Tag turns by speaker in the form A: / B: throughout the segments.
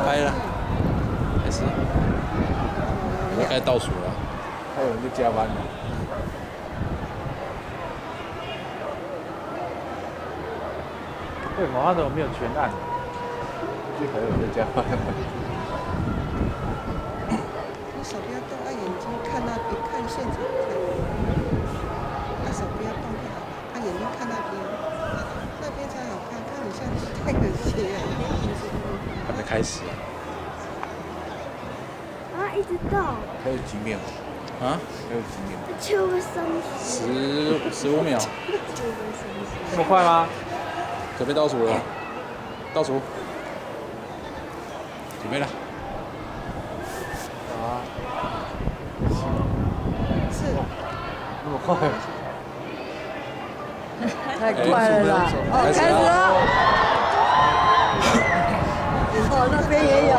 A: 拍了，开始。我该倒数了。
B: 还有人在加班呢。
C: 为什么他怎么没有全按？
B: 这还有人在加班。
D: 你手不要动，按眼睛看那边，看现场。手不要动就好了，按眼睛看那边，那边才好看。看你像太可惜了。
A: 还没开始
E: 啊，一直动。
B: 还有几秒？
A: 啊？
B: 还有几秒
E: 就会生气。
A: 15秒。
C: 这么快吗？
A: 准备倒数了，倒数，准备了。
C: 啊，
D: 是。
C: 那么快？
F: 太快了啦！哦，开始了。哦，那边也有。啊！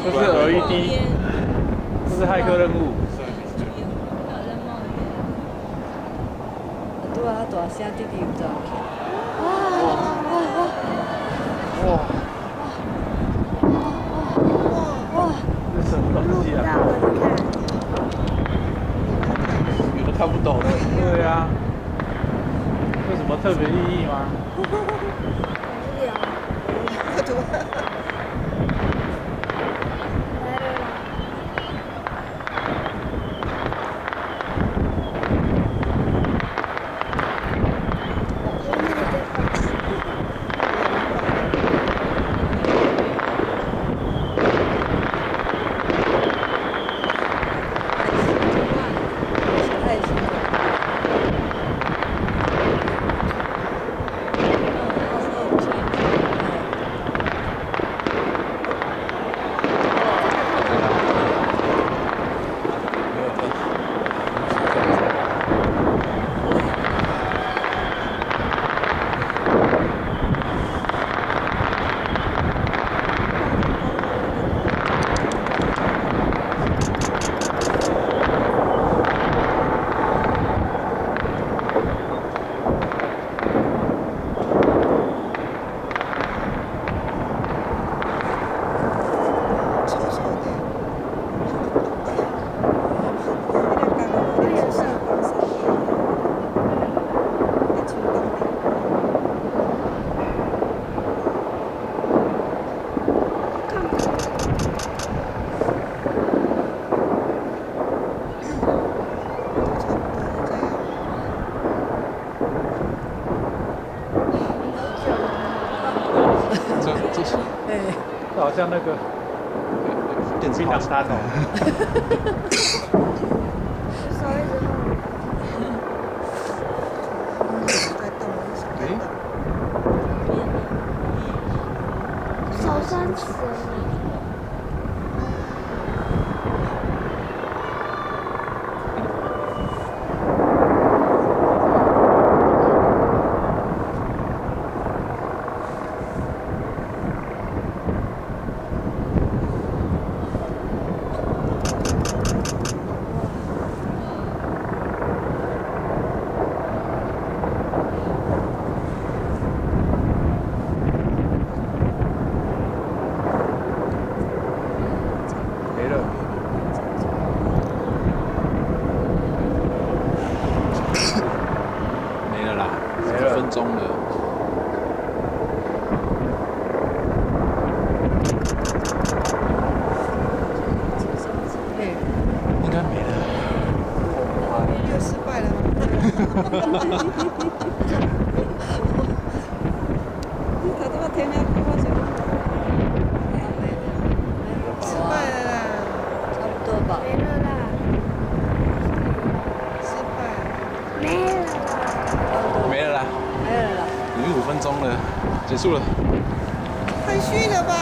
C: 这是 LED， 这是骇客任务。
F: 对啊，大声弟弟有照片。
C: 哇！这是什么东西啊？
B: 有的看不懂。
C: 对啊。有什么特别意义吗？
E: 无聊。
C: 这好像那个
B: 电子
C: 槟榔摊哦。
E: 手一直碰。
D: 在动，手在动。
E: 手酸死了。
C: 没了，
A: 没了啦，
C: 没了
A: 1分钟了。应该没了。
D: 又失败了吗？他这么天天不花钱，失败了啦，
F: 差不多吧。
E: 没了啦，
D: 失败。
E: 没了啦。
A: 没了啦，
F: 没了啦。
A: 已经5分钟了，结束了。
D: 太虚了吧？